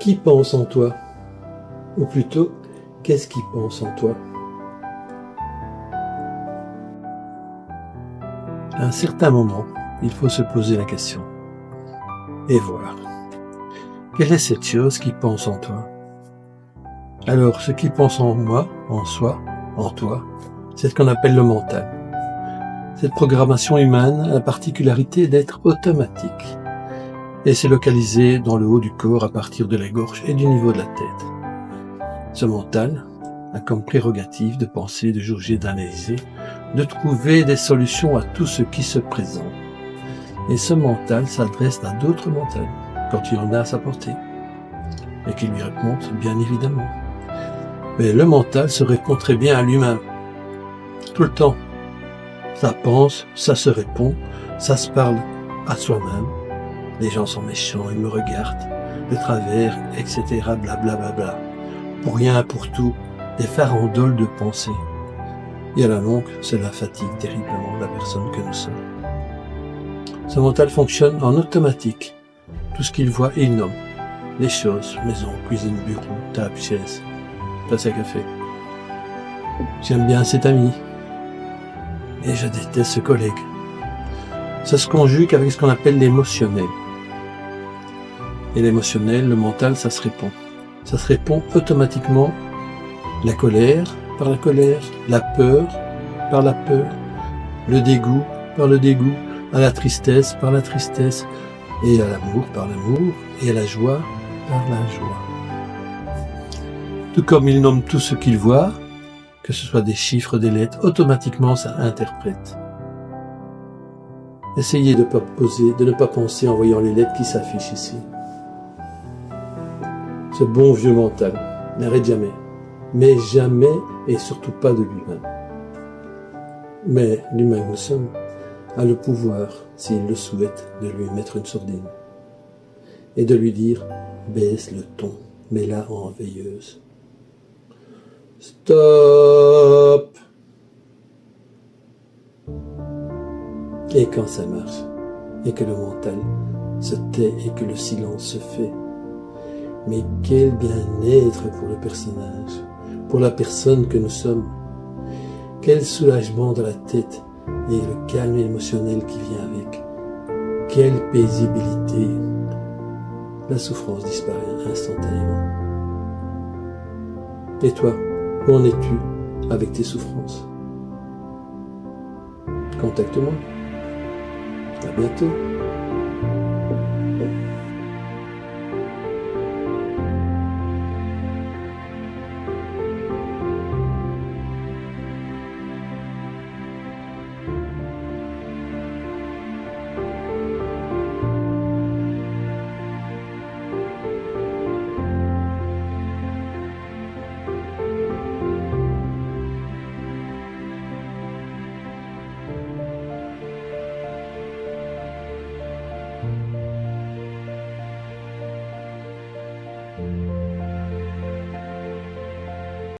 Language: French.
Qui pense en toi? Ou plutôt, qu'est-ce qui pense en toi? À un certain moment, il faut se poser la question et voir. Quelle est cette chose qui pense en toi? Alors, ce qui pense en moi, en soi, en toi, c'est ce qu'on appelle le mental. Cette programmation humaine a la particularité d'être automatique et c'est localisé dans le haut du corps à partir de la gorge et du niveau de la tête. Ce mental a comme prérogative de penser, de jauger, d'analyser, de trouver des solutions à tout ce qui se présente. Et ce mental s'adresse à d'autres mentales quand il en a à sa portée et qui lui répondent bien évidemment. Mais le mental se répond très bien à lui-même, tout le temps. Ça pense, ça se répond, ça se parle à soi-même. Les gens sont méchants, ils me regardent de travers, etc. Blablabla. Pour rien, pour tout, des farandoles de pensée. Et à la longue, cela fatigue terriblement la personne que nous sommes. Ce mental fonctionne en automatique. Tout ce qu'il voit, il nomme. Les choses, maison, cuisine, bureau, table, chaise, tasse à café. J'aime bien cet ami. Et je déteste ce collègue. Ça se conjugue avec ce qu'on appelle l'émotionnel. Et l'émotionnel, le mental, ça se répond. Ça se répond automatiquement. La colère par la colère, la peur par la peur, le dégoût par le dégoût, à la tristesse par la tristesse, et à l'amour par l'amour, et à la joie par la joie. Tout comme il nomme tout ce qu'il voit, que ce soit des chiffres, des lettres, automatiquement ça interprète. Essayez de ne pas penser en voyant les lettres qui s'affichent ici. Ce bon vieux mental n'arrête jamais, mais jamais et surtout pas de lui-même. Mais l'humain que nous sommes a le pouvoir, s'il le souhaite, de lui mettre une sourdine et de lui dire « baisse le ton, mets-la en veilleuse ». Stop! Et quand ça marche, et que le mental se tait et que le silence se fait, mais quel bien-être pour le personnage, pour la personne que nous sommes. Quel soulagement dans la tête et le calme émotionnel qui vient avec. Quelle paisibilité. La souffrance disparaît instantanément. Et toi, où en es-tu avec tes souffrances? Contacte-moi. À bientôt.